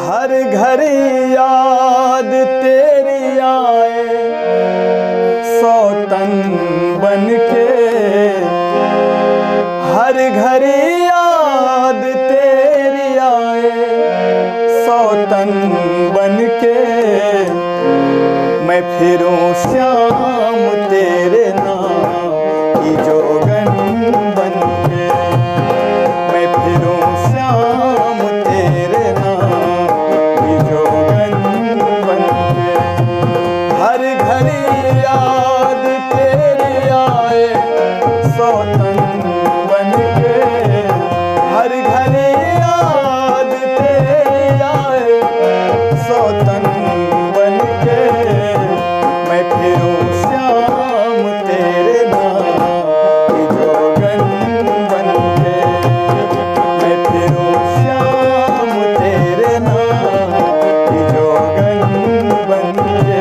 हर घड़ी याद तेरी आए, सौतन बन के। हर घड़ी याद तेरी आए, सौतन बन के। मैं फिरूं श्याम तेरे नाम की जोगन बन के। मैं फिरूं श्याम तेरे नाम की जोगन बन के। हर घड़ी याद तेरी आए, सौतन बन के। हर घड़ी याद तेरी आए, सौतन बन के। मैं फिरूं श्याम तेरे नाम की जोगन बन के। मैं फिरूं श्याम तेरे नाम की जोगन बन के।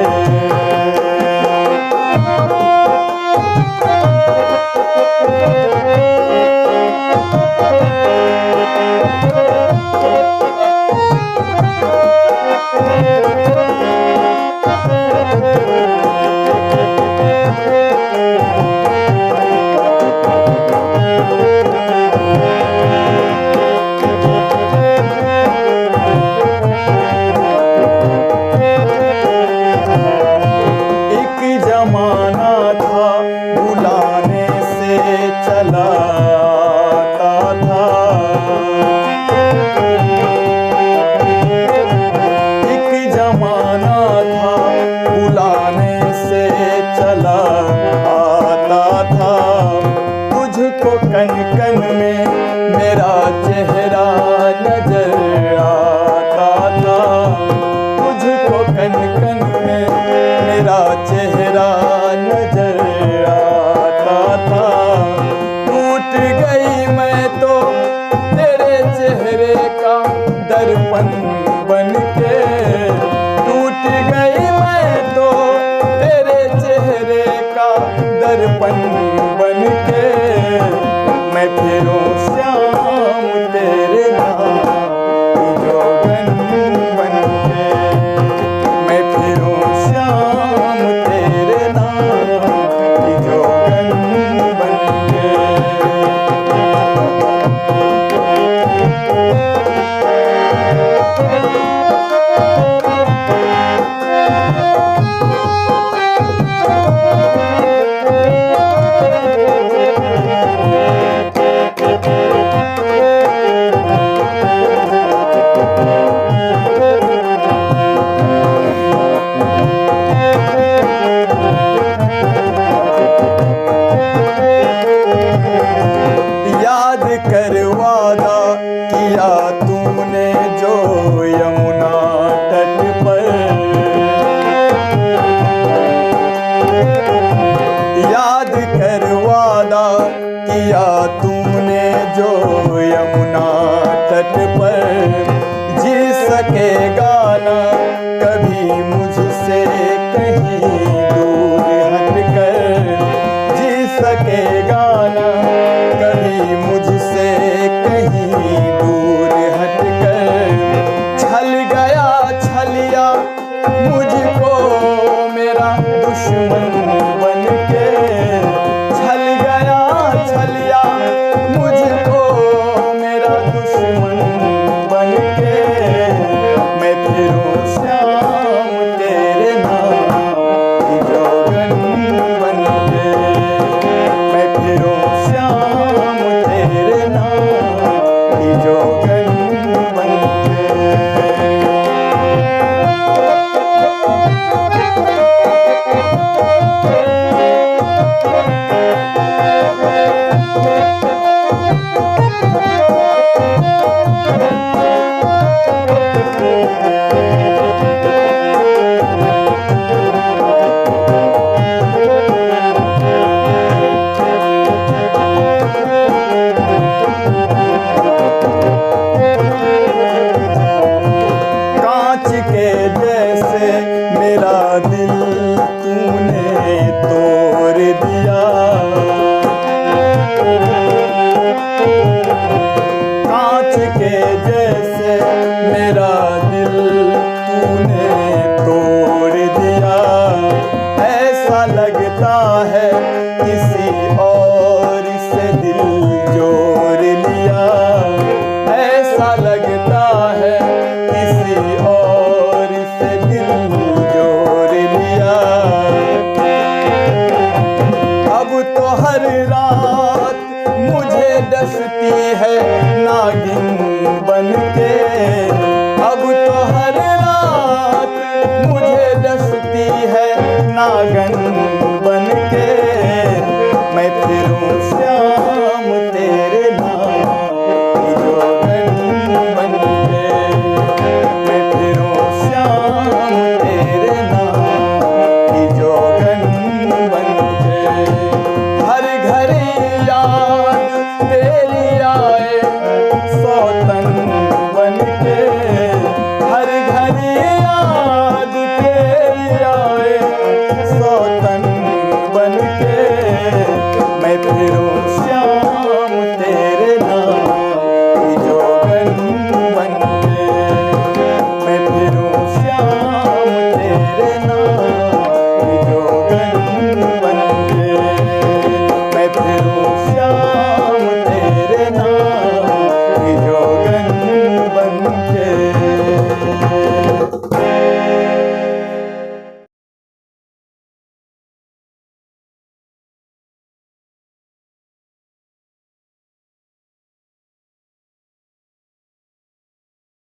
जमाना था बुलाने से चला आता था। एक जमाना था बुलाने से चला आता था। तुझको कन कन में मेरा चेहरा नजर आता था। तुझको कन कन में मेरा चेहरा नजर आता था। टूट गई मैं तो तेरे चेहरे का दर्पण बन के। टूट गई मैं तो तेरे चेहरे का दर्पण बन के। मैं फिरूं श्याम तेरे नाम की जोगन बन के। मैं फिरूं श्याम तेरे नाम की जोगन बन के। याद कर वादा किया तूने जो यमुना तट पर। याद कर वादा किया तूने जो यमुना तट पर। जी सकेगा ना कभी मुझसे कहीं दूर हटकर। जी सकेगा ना कभी मुझसे कहीं दूर हटकर। छल गया छलिया मुझको मेरा दुश्मन बन के। छल गया छलिया मुझको मेरा दुश्मन बन के। मैं फिरूं श्याम तेरे नाम की जोगन बन के। मैं फिरूं श्याम तेरे नाम की जोगन बन के। कांच के जैसे मेरा दिल डसती है नागिन बन के। अब तो हर रात मुझे डसती है नागन बन के। मैं फिरूं श्याम तेरे नाम की जोगन बन के। मैं फिरूं श्याम तेरे नाम की जोगन बन के। हर घड़ी याद तेरी आए